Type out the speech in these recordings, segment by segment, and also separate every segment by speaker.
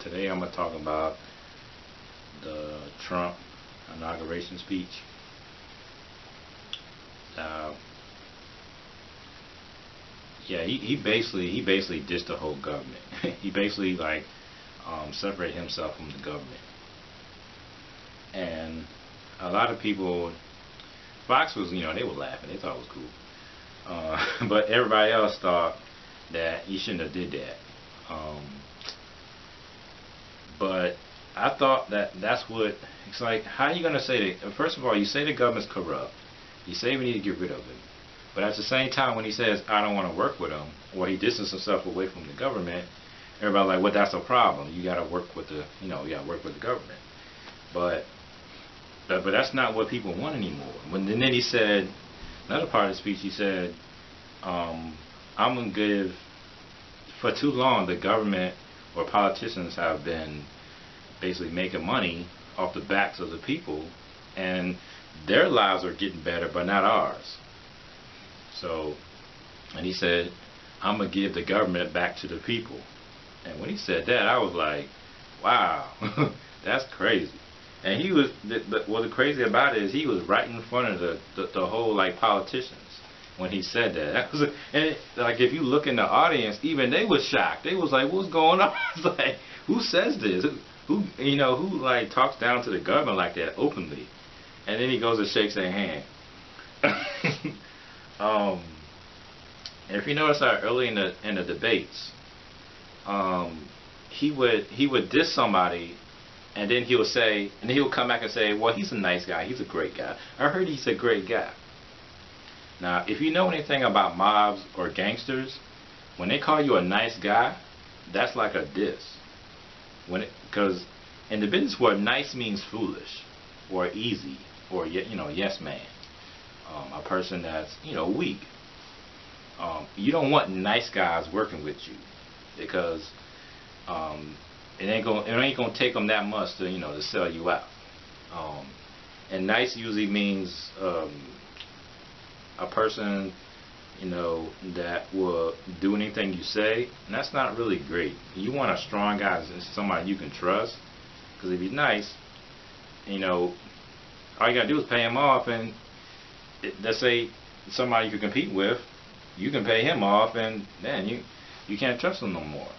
Speaker 1: Today I'm going to talk about the Trump inauguration speech. Uh, yeah, he basically dissed the whole government. He basically separated himself from the government. And a lot of people, Fox was, they were laughing. They thought it was cool. But everybody else thought that he shouldn't have did that. But I thought that's what it's like. How are you gonna say that? First of all, you say the government's corrupt. You say we need to get rid of it. But at the same time, when he says I don't want to work with him, or he distances himself away from the government, everybody's like, well, that's a problem. You got to work with you got to work with the government. But that's not what people want anymore. And then he said, another part of the speech, he said, I'm gonna give. For too long, the government or politicians have been basically making money off the backs of the people, and their lives are getting better, but not ours. So, and he said, I'm going to give the government back to the people. And when he said that, I was like, wow, that's crazy. And he was, the crazy about it is he was right in front of the whole politicians when he said that. And if you look in the audience, even they was shocked. They was like, what's going on? It's like, who says this? Who talks down to the government like that openly? And then he goes and shakes their hand. If you notice how early in the debates, he would diss somebody, and then he would come back and say, well, he's a nice guy, he's a great guy. I heard he's a great guy. Now, if you know anything about mobs or gangsters, when they call you a nice guy, that's like a diss. Because in the business world, nice means foolish, or easy, or yes man, a person that's weak. You don't want nice guys working with you, because it ain't gonna take them that much to sell you out. And nice usually means a person that will do anything you say, and that's not really great. You want a strong guy, somebody you can trust, because if he's nice, all you gotta do is pay him off, and let's say somebody you can compete with, you can pay him off, and then you can't trust him no more.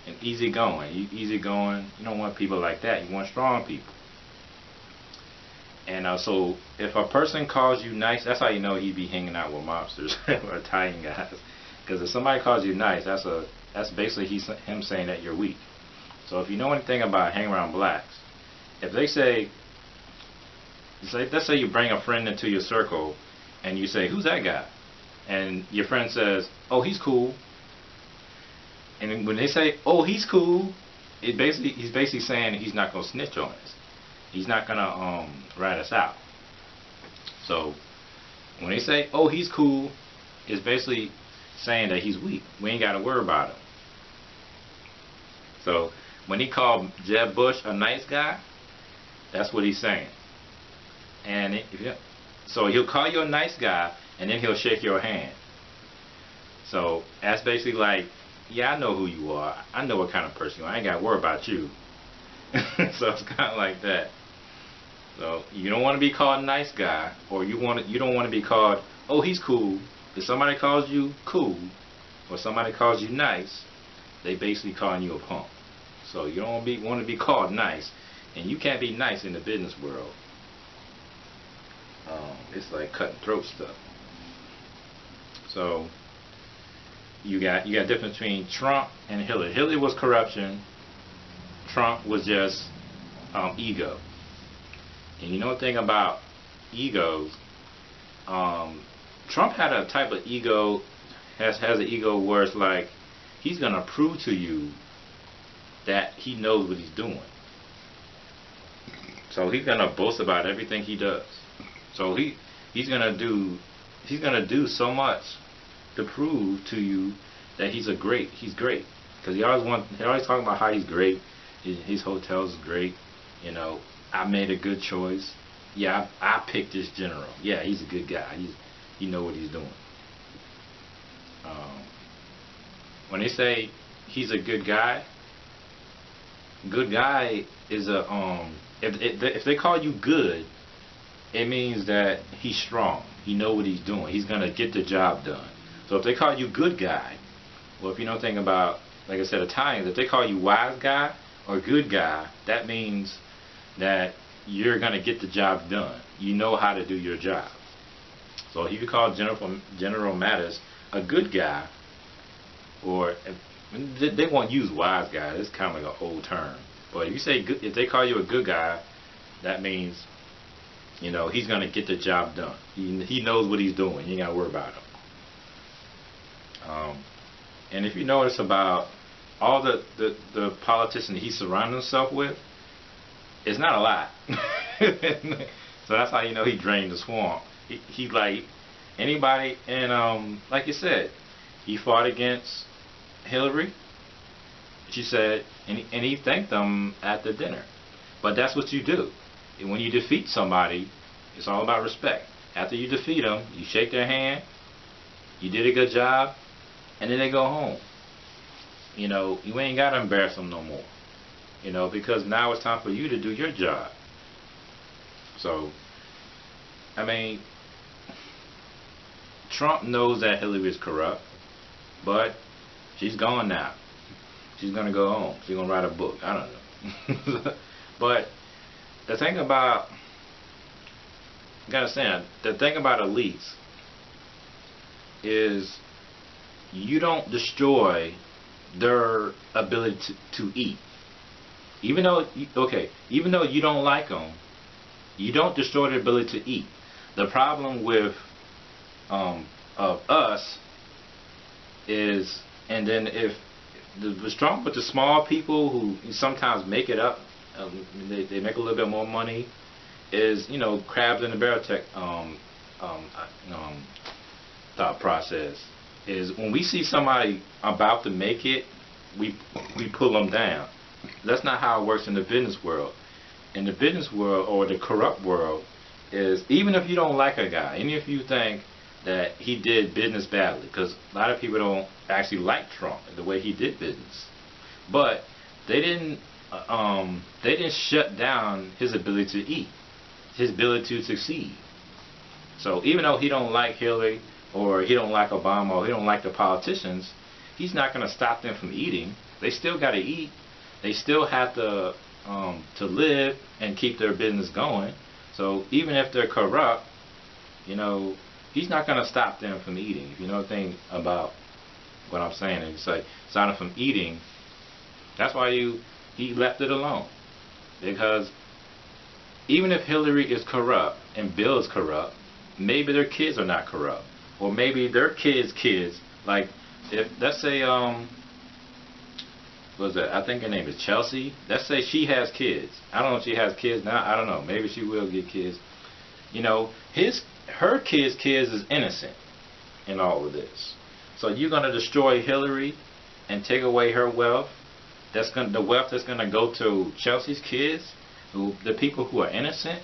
Speaker 1: And easygoing, you don't want people like that. You want strong people. And so if a person calls you nice, that's how you know he'd be hanging out with mobsters or Italian guys. Because if somebody calls you nice, that's basically him saying that you're weak. So if you know anything about hanging around blacks, if they say, let's say you bring a friend into your circle, and you say, who's that guy? And your friend says, oh, he's cool. And when they say, oh, he's cool, he's basically saying he's not going to snitch on us. He's not going to rat us out. So when they say, oh, he's cool, it's basically saying that he's weak. We ain't got to worry about him. So when he called Jeb Bush a nice guy, that's what he's saying. And so he'll call you a nice guy, and then he'll shake your hand. So that's basically like, yeah, I know who you are. I know what kind of person you are. I ain't got to worry about you. So it's kind of like that. So you don't want to be called a nice guy, or you don't want to be called, oh, he's cool. If somebody calls you cool, or somebody calls you nice, they basically calling you a punk. So you don't want to be called nice, and you can't be nice in the business world. It's like cutting throat stuff. So you got difference between Trump and Hillary. Hillary was corruption. Trump was just ego. And you know the thing about egos, Trump had a type of ego, has an ego where it's like he's gonna prove to you that he knows what he's doing. So he's gonna boast about everything he does. So he's gonna do so much to prove to you that he's great. Because he always talking about how he's great. His hotel's great. I made a good choice. Yeah, I picked this general. Yeah, he's a good guy. He know what he's doing. When they say he's a good guy, Good guy is a if they call you good, it means that he's strong. He know what he's doing. He's gonna get the job done. So if they call you good guy, well, if you know anything about, like I said, Italians, if they call you wise guy or good guy, that means that you're gonna get the job done. You know how to do your job. So if you call General Mattis a good guy, or they won't use wise guy. It's kind of like an old term. But if you say good, if they call you a good guy, that means, you know, he's gonna get the job done. He knows what he's doing. You ain't gotta worry about him. And if you notice about all the politicians he surrounded himself with, it's not a lot. So that's how you know he drained the swamp. He like anybody, and like you said, he fought against Hillary. She said, and he thanked them at the dinner. But that's what you do. And when you defeat somebody, it's all about respect. After you defeat them, you shake their hand, you did a good job, and then they go home. You know, you ain't got to embarrass them no more. You know, because now it's time for you to do your job. So, I mean, Trump knows that Hillary is corrupt, but she's gone now. She's going to go home. She's going to write a book. I don't know. But the thing about, you got to understand, the thing about elites is you don't destroy their ability to eat. Even though, even though you don't like them, you don't destroy their ability to eat. The problem with of us is, and then if the strong with the small people who sometimes make it up, they make a little bit more money, is, you know, crabs in the barrel thought process. Is when we see somebody about to make it, we pull them down. That's not how it works in the business world. In the business world, or the corrupt world, is even if you don't like a guy, even if you think that he did business badly, because a lot of people don't actually like Trump the way he did business, but they didn't shut down his ability to eat, his ability to succeed. So even though he don't like Hillary, or he don't like Obama, or he don't like the politicians, he's not going to stop them from eating. They still got to eat. They still have to live and keep their business going. So even if they're corrupt, you know, he's not going to stop them from eating. If you know anything about what I'm saying, and it's like stop them from eating. That's why he left it alone, because even if Hillary is corrupt and Bill is corrupt, maybe their kids are not corrupt, or maybe their kids' like, if let's say what was that? I think her name is Chelsea. Let's say she has kids. I don't know if she has kids now. I don't know. Maybe she will get kids. You know, her kids' is innocent in all of this. So you're gonna destroy Hillary and take away her wealth. The wealth that's gonna go to Chelsea's kids, the people who are innocent.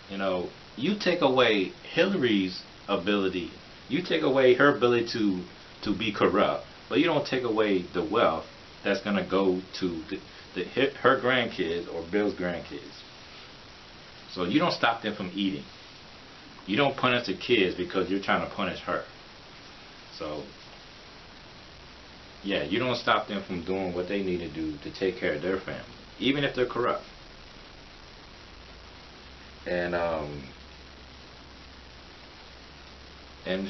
Speaker 1: You know, you take away Hillary's ability. You take away her ability to be corrupt, but you don't take away the wealth that's going to go to her grandkids or Bill's grandkids. So you don't stop them from eating. You don't punish the kids because you're trying to punish her. So yeah, you don't stop them from doing what they need to do to take care of their family, even if they're corrupt. And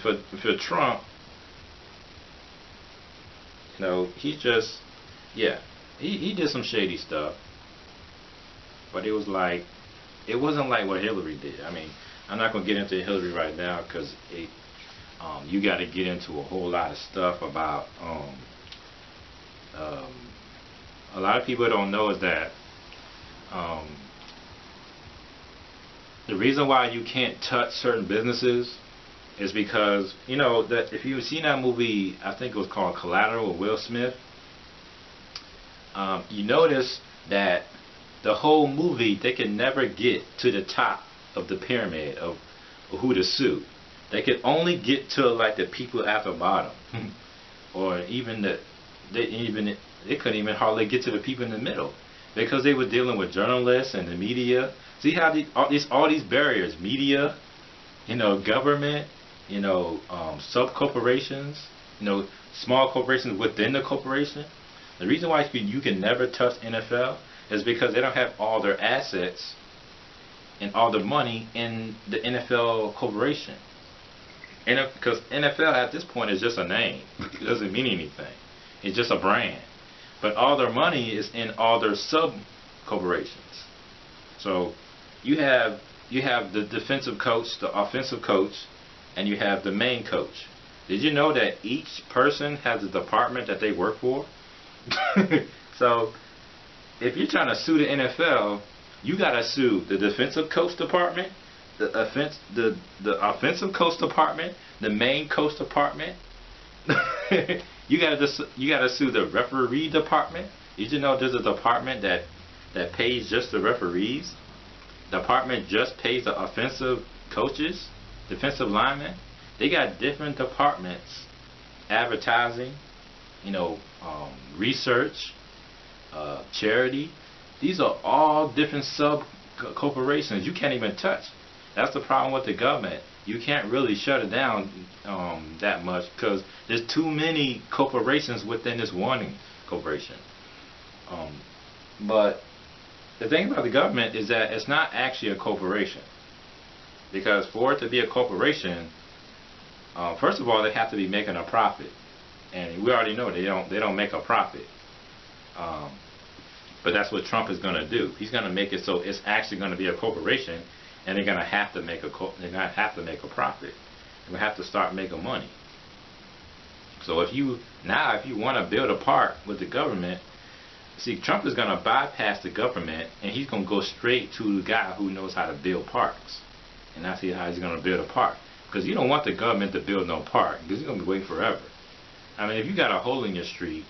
Speaker 1: for Trump, you know, he just, yeah, he did some shady stuff, but it wasn't like what Hillary did. I mean, I'm not gonna get into Hillary right now because you got to get into a whole lot of stuff about a lot of people don't know is that the reason why you can't touch certain businesses is because, you know, that if you've seen that movie, I think it was called Collateral with Will Smith, you notice that the whole movie, they can never get to the top of the pyramid of who to sue. They could only get to like the people at the bottom, or even they couldn't even hardly get to the people in the middle, Because they were dealing with journalists and the media. See how all these barriers, media, government, sub corporations, small corporations within the corporation. The reason why you can never touch NFL is because they don't have all their assets and all their money in the NFL corporation. Because NFL at this point is just a name. It doesn't mean anything. It's just a brand. But all their money is in all their sub corporations. So you have the defensive coach, the offensive coach, and you have the main coach. Did you know that each person has a department that they work for? So if you're trying to sue the NFL, you gotta sue the defensive coach department, the offensive coach department, the main coach department. You gotta sue the referee department. Did you know there's a department that pays just the referees? The department just pays the offensive coaches, defensive linemen. They got different departments: advertising, research, charity. These are all different sub corporations you can't even touch. That's the problem with the government. You can't really shut it down that much because there's too many corporations within this one corporation. But the thing about the government is that it's not actually a corporation, because for it to be a corporation, first of all, they have to be making a profit, and we already know they don't make a profit. But that's what Trump is going to do. He's going to make it so it's actually going to be a corporation, and they're going to have to make a profit. They're going to have to start making money. So if you want to build a park with the government, see, Trump is going to bypass the government, and he's going to go straight to the guy who knows how to build parks, and that's how he's going to build a park. Because you don't want the government to build no park, because you're going to be waiting forever. I mean, if you got a hole in your street,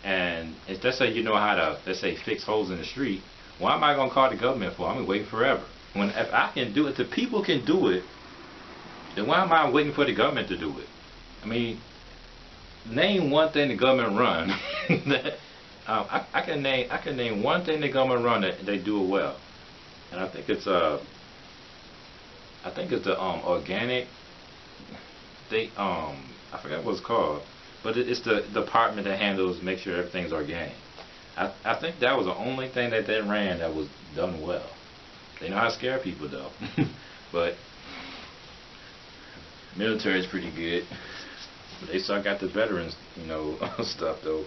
Speaker 1: and if let's say you know how to, let's say, fix holes in the street, why am I going to call the government for? I'm going to wait forever. If I can do it, the people can do it, then why am I waiting for the government to do it? I mean, name one thing the government run that I can name one thing the government run that they do it well, and I think it's the organic. I forgot what it's called, but it's the department that handles, make sure everything's organic. I think that was the only thing that they ran that was done well. They know how to scare people though, but military is pretty good. But they still got the veterans, stuff though.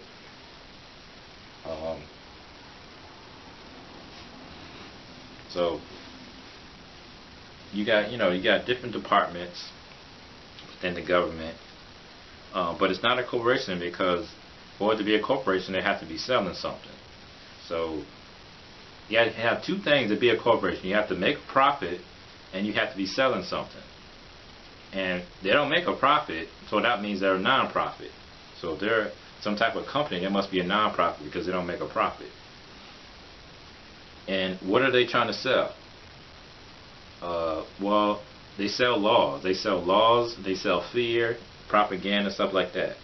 Speaker 1: So you got different departments within the government, but it's not a corporation, because for it to be a corporation, they have to be selling something. So you have to have two things to be a corporation. You have to make a profit, and you have to be selling something. And they don't make a profit, so that means they're a non-profit. So if they're some type of company, they must be a non-profit because they don't make a profit. And what are they trying to sell? Well, they sell laws. They sell fear, propaganda, stuff like that.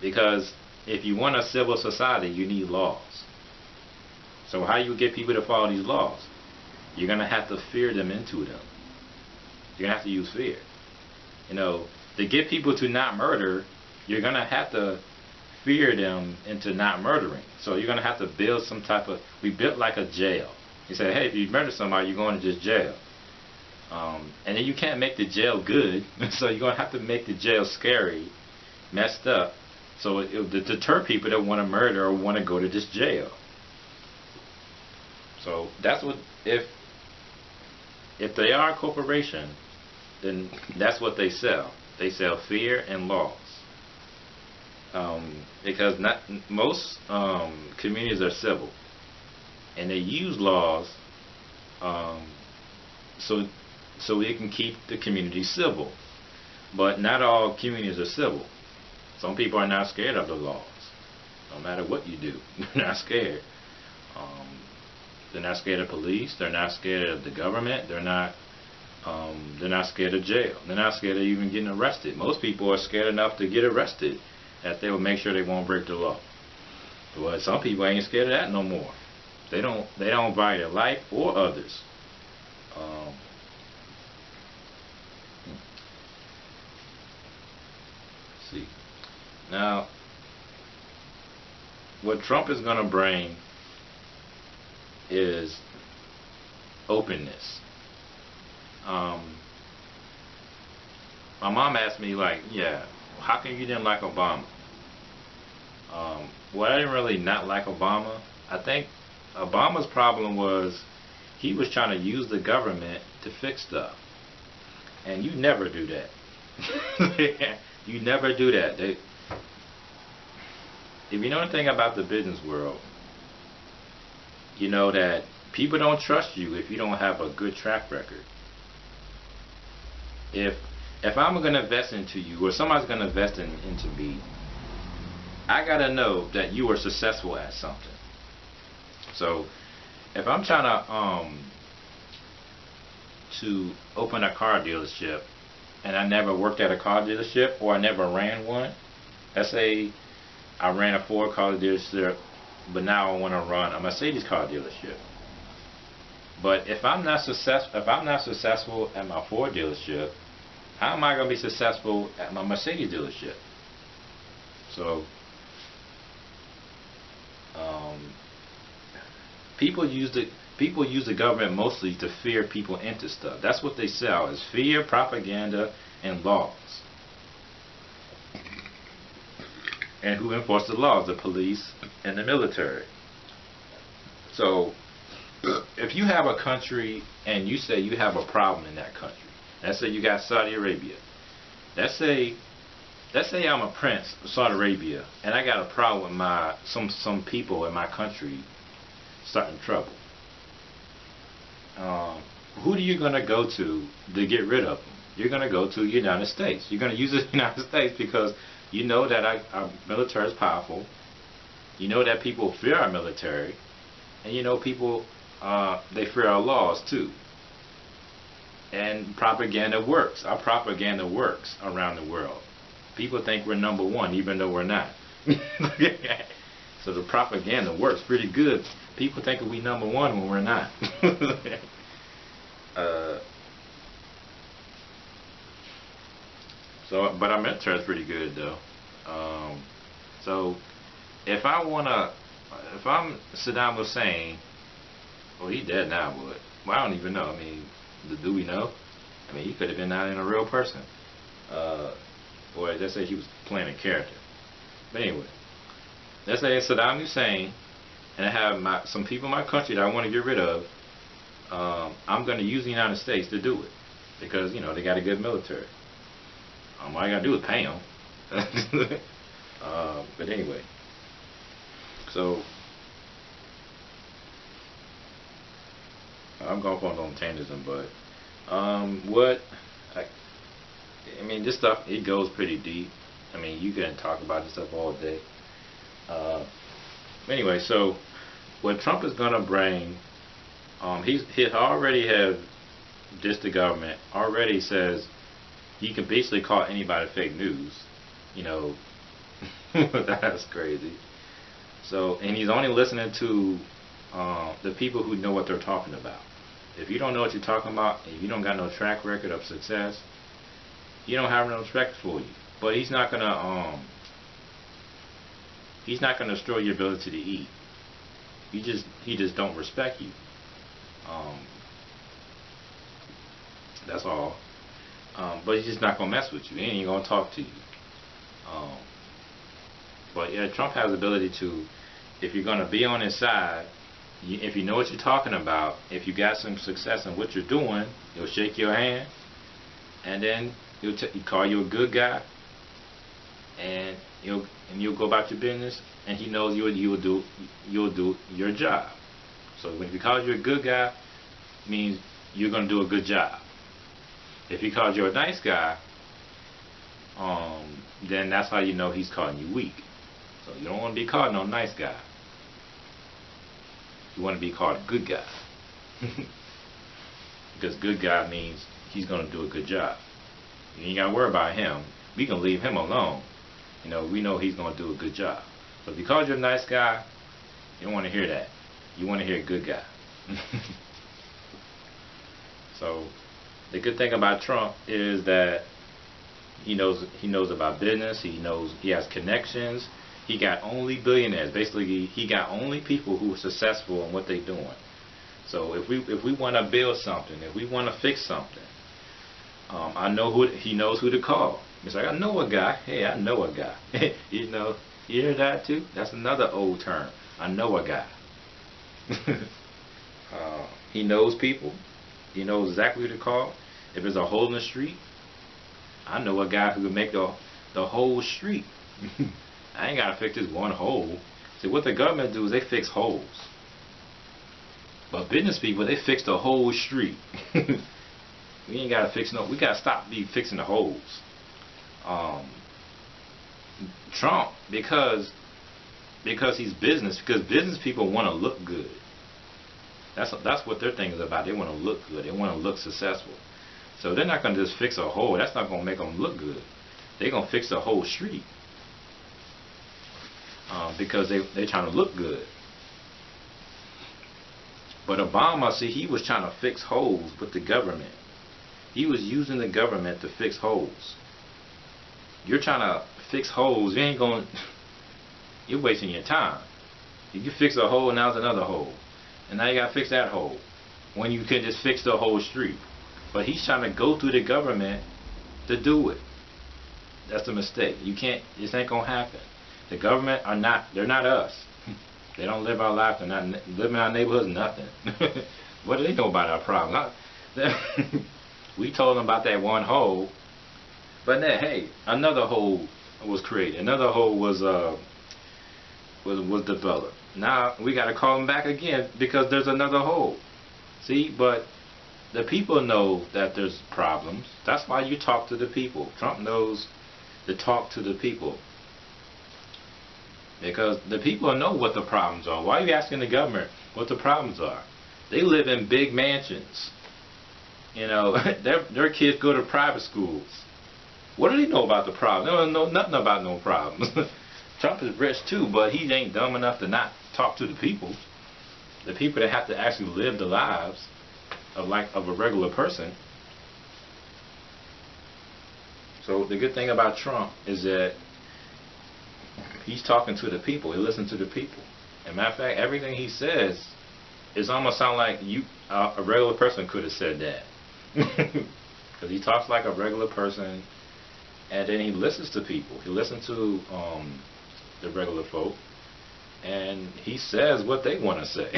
Speaker 1: Because if you want a civil society, you need laws. So how you get people to follow these laws? You're going to have to fear them into them. You're going to have to use fear. To get people to not murder, you're going to have to fear them into not murdering. So you're going to have to build some type of, we built like a jail. You say, hey, if you murder somebody, you're going to just jail. And then you can't make the jail good, so you're going to have to make the jail scary, messed up, so it'll deter people that want to murder or want to go to this jail. So that's what, if they are a corporation, then that's what they sell. They sell fear and laws. Because most communities are civil, and they use laws so it can keep the community civil. But not all communities are civil. Some people are not scared of the laws. No matter what you do, they're not scared. They're not scared of police. They're not scared of the government. They're not scared of jail. They're not scared of even getting arrested. Most people are scared enough to get arrested that they will make sure they won't break the law. But some people ain't scared of that no more. They don't value their life or others. Um, let's see. Now, what Trump is going to bring is openness. Um, my mom asked me, like, yeah, how come you didn't like Obama? Well, I didn't really not like Obama. I think Obama's problem was he was trying to use the government to fix stuff. And you never do that. You never do that. If you know anything about the business world, you know that people don't trust you if you don't have a good track record. If I'm going to invest into you, or somebody's going to invest into me, I got to know that you are successful at something. So if I'm trying to open a car dealership and I never worked at a car dealership, or I never ran one, let's say I ran a Ford car dealership, but now I want to run a Mercedes car dealership. But if I'm not successful at my Ford dealership, how am I going to be successful at my Mercedes dealership? So people use the government mostly to fear people into stuff. That's what they sell, is fear, propaganda, and laws. And who enforce the laws? The police and the military. So if you have a country and you say you have a problem in that country, let's say you got Saudi Arabia. Let's say I'm a prince of Saudi Arabia and I got a problem with some people in my country starting trouble. Who are you going to go to get rid of them? You're going to go to the United States. You're going to use the United States because you know that our military is powerful. You know that people fear our military. And you know people, they fear our laws too. And propaganda works. Our propaganda works around the world. People think we're number one even though we're not. So the propaganda works pretty good. People think we number one when we're not. But our military is pretty good though. So if I'm Saddam Hussein, well, he's dead now, but I don't even know. I mean, do we know? I mean, he could have been not even a real person. Or let's say he was playing a character. But anyway, let's say it's Saddam Hussein, and I have some people in my country that I want to get rid of. I'm going to use the United States to do it because you know they got a good military. All I got to do is pay them. But anyway, so I'm going on tangents, but I mean, this stuff, it goes pretty deep. I mean, you can talk about this stuff all day. Anyway, so what Trump is going to bring, he already have dissed the government. Already says he can basically call anybody fake news. You know, that's crazy. So, and he's only listening to the people who know what they're talking about. If you don't know what you're talking about, and you don't got no track record of success, you don't have no respect for you. But he's not gonna destroy your ability to eat. He just don't respect you. That's all. But he's just not gonna mess with you. He ain't gonna talk to you. But yeah, Trump has the ability to, if you're gonna be on his side, if you know what you're talking about, if you got some success in what you're doing, he'll shake your hand, and then he'll call you a good guy, and you'll go about your business, and he knows you'll do your job. So when he calls you a good guy, it means you're gonna do a good job. If he calls you a nice guy, then that's how you know he's calling you weak. So you don't want to be called no nice guy. You want to be called a good guy. Because good guy means he's going to do a good job. You ain't got to worry about him. We can leave him alone. You know, we know he's going to do a good job. So because you're a nice guy, you don't want to hear that. You want to hear a good guy. So the good thing about Trump is that he knows about business. He has connections. He got only billionaires. Basically, he got only people who are successful in what they're doing. So if we want to build something, if we want to fix something, he knows who to call. It's like, I know a guy. Hey, I know a guy. You hear that too? That's another old term. I know a guy. He knows people. He knows exactly who to call. If there's a hole in the street, I know a guy who can make the whole street. I ain't gotta fix this one hole. See, what the government do is they fix holes. But business people, they fix the whole street. We ain't gotta fix we gotta stop fixing the holes. Trump, because he's business, because business people want to look good. That's what their thing is about. They want to look good. They want to look successful. So they're not going to just fix a hole. That's not going to make them look good. They're going to fix the whole street because they're trying to look good. But Obama, see, he was trying to fix holes with the government. He was using the government to fix holes. You're trying to fix holes. You're wasting your time. You can fix a hole, and now there's another hole. And now you got to fix that hole. When you can just fix the whole street. But he's trying to go through the government to do it. That's a mistake. You can't, this ain't going to happen. The government they're not us. They don't live our life. They're not living in our neighborhoods, nothing. What do they know about our problem? We told them about that one hole. But then, hey, another hole was created. Another hole was developed. Now we got to call them back again because there's another hole. See, but the people know that there's problems. That's why you talk to the people. Trump knows to talk to the people because the people know what the problems are. Why are you asking the government what the problems are? They live in big mansions. Their kids go to private schools. What do they know about the problem? They don't know nothing about no problems. Trump is rich too, but he ain't dumb enough to not talk to the people. The people that have to actually live the lives of a regular person. So the good thing about Trump is that he's talking to the people. He listens to the people. As a matter of fact, everything he says is almost sound like a regular person could have said that. Because he talks like a regular person, and then he listens to people. He listens to the regular folk, and he says what they want to say.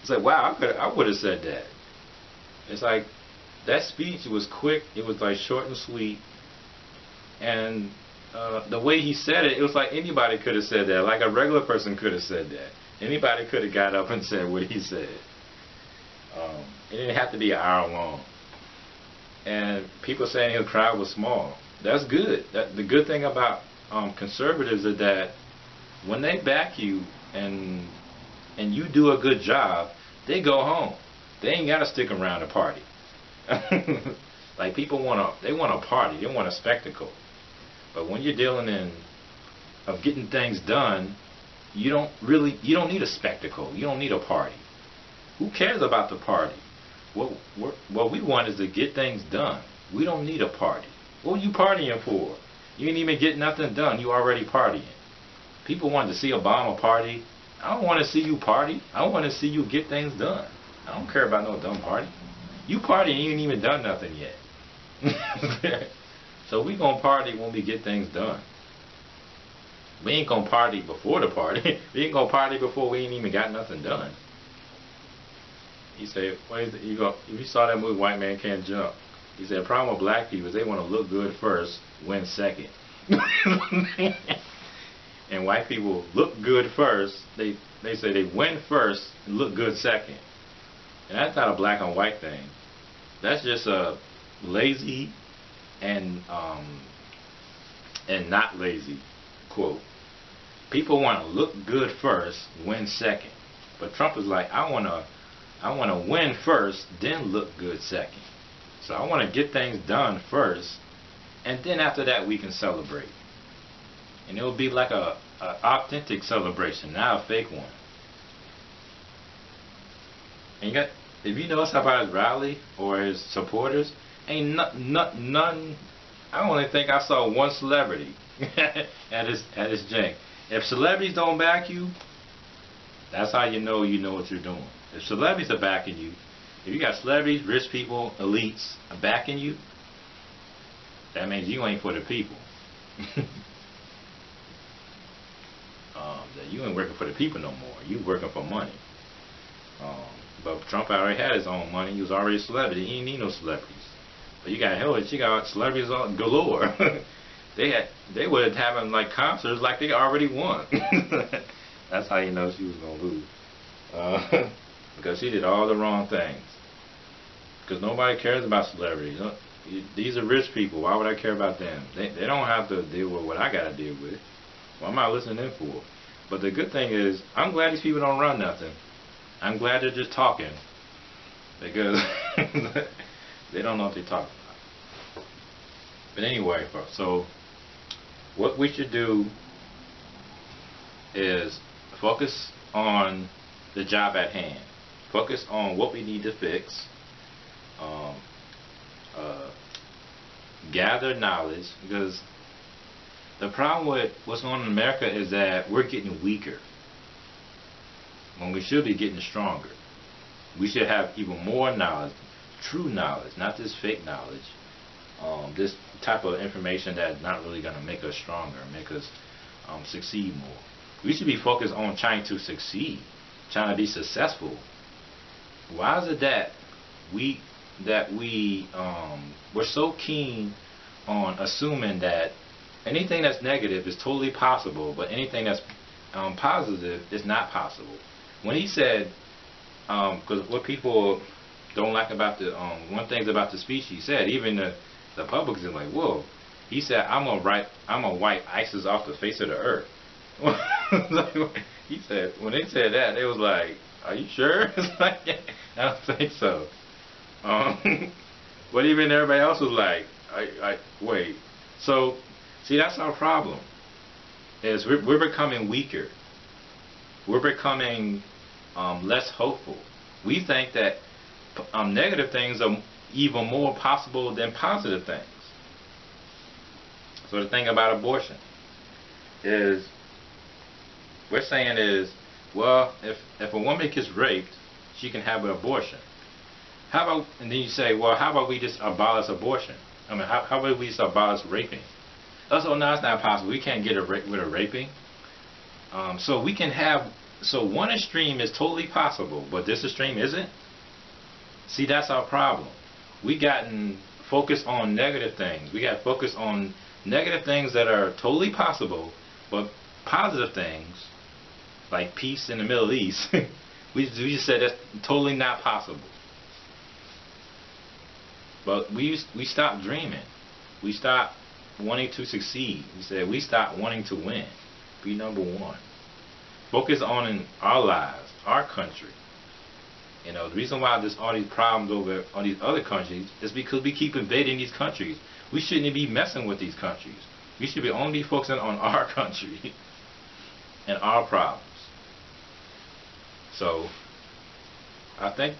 Speaker 1: It's like, wow, I would have said that. It's like that speech was quick. It was like short and sweet, and the way he said it, it was like anybody could have said that. Like a regular person could have said that. Anybody could have got up and said what he said. It didn't have to be an hour long. And people saying his crowd was small. That's good. The good thing about conservatives is that when they back you and you do a good job, they go home. They ain't got to stick around to party. Like people they want a party. They want a spectacle. But when you're dealing of getting things done, you don't need a spectacle. You don't need a party. Who cares about the party? What we want is to get things done. We don't need a party. What are you partying for? You ain't even get nothing done. You already partying. People want to see Obama party. I don't want to see you party. I want to see you get things done. I don't care about no dumb party. You party and you ain't even done nothing yet. So we gonna party when we get things done. We ain't gonna party before the party. We ain't gonna party before we ain't even got nothing done. He said, you saw that movie White Man Can't Jump. He said, the problem with black people is they want to look good first, win second. And white people look good first. They say they win first and look good second. And that's not a black and white thing. That's just a lazy and not lazy quote. People want to look good first, win second. But Trump is like, I want to win first, then look good second. So I want to get things done first, and then after that we can celebrate. And it will be like an authentic celebration, not a fake one. And you got, if you notice about his rally or his supporters, ain't none. I don't even think I saw one celebrity at his jank. If celebrities don't back you, that's how you know what you're doing. If celebrities are backing you, if you got celebrities, rich people, elites backing you, that means you ain't for the people. That you ain't working for the people no more. You working for money. But Trump already had his own money. He was already a celebrity. He didn't need no celebrities. But you got Hillary. She got celebrities on galore. They would have having like concerts like they already won. That's how you know she was gonna lose. Because she did all the wrong things. Because nobody cares about celebrities. These are rich people. Why would I care about them? They don't have to deal with what I got to deal with. What am I listening in for? But the good thing is, I'm glad these people don't run nothing. I'm glad they're just talking. Because they don't know what they're talking about. But anyway, so what we should do is focus on the job at hand. Focus on what we need to fix. Gather knowledge, because the problem with what's going on in America is that we're getting weaker when we should be getting stronger. We should have even more knowledge, true knowledge, not this fake knowledge, this type of information that's not really going to make us stronger, make us succeed more. We should be focused on trying to succeed, trying to be successful. Why is it that we're so keen on assuming that anything that's negative is totally possible, but anything that's positive is not possible? When he said, because what people don't like about the one thing about the speech he said, even the Republicans are like, whoa. He said, I'm gonna wipe ISIS off the face of the earth. He said, when they said that, it was like, are you sure? It's like, I don't think so. But even everybody else was like, wait. So, see, that's our problem. Is we're becoming weaker. We're becoming less hopeful. We think that negative things are even more possible than positive things. So the thing about abortion is, we're saying is, well, if a woman gets raped, she can have an abortion. How about, and then you say, well, how about we just abolish abortion? I mean, how about we just abolish raping? Oh, no, it's not possible. We can't get rid of raping. So we can have, so one extreme is totally possible, but this extreme isn't. See, that's our problem. We gotten focused on negative things. We got focused on negative things that are totally possible, but positive things, like peace in the Middle East, we just said that's totally not possible. But we stopped dreaming. We stopped wanting to succeed. We said we stopped wanting to win. Be number one. Focus on in our lives, our country. You know, the reason why there's all these problems over all these other countries is because we keep invading these countries. We shouldn't be messing with these countries. We should be only focusing on our country and our problems. So I think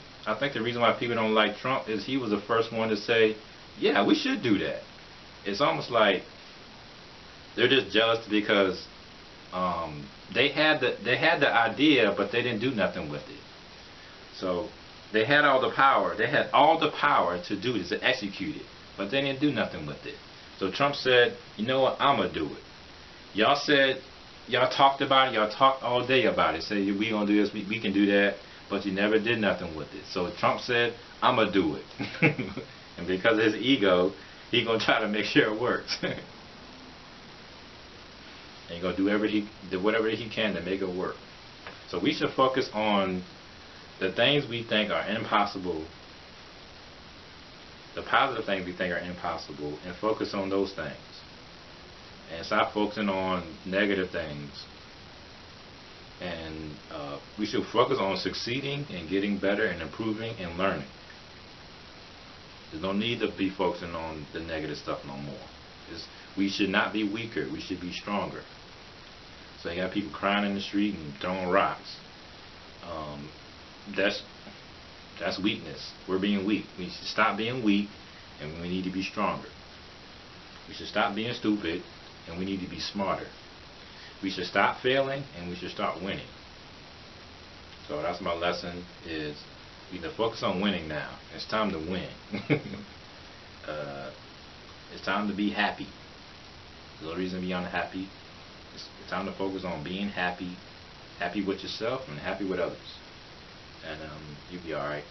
Speaker 1: the reason why people don't like Trump is he was the first one to say, yeah, we should do that. It's almost like they're just jealous because they had the idea, but they didn't do nothing with it. So they had all the power. They had all the power to do this, to execute it, but they didn't do nothing with it. So Trump said, you know what, I'm gonna do it. Y'all said, y'all talked about it. Y'all talked all day about it. Say we gonna do this, we can do that, but you never did nothing with it. So Trump said, I'm gonna do it. And because of his ego, he gonna try to make sure it works. And he gonna do whatever he can to make it work. So we should focus on the things we think are impossible, the positive things we think are impossible, and focus on those things. And stop focusing on negative things. And we should focus on succeeding and getting better and improving and learning. There's no need to be focusing on the negative stuff no more. We should not be weaker. We should be stronger. So you got people crying in the street and throwing rocks. That's weakness. We're being weak. We should stop being weak, and we need to be stronger. We should stop being stupid, and we need to be smarter. We should stop failing, and we should start winning. So that's my lesson, is we need to focus on winning now. It's time to win. It's time to be happy. There's no reason to be unhappy. It's time to focus on being happy. Happy with yourself and happy with others. And you'll be alright.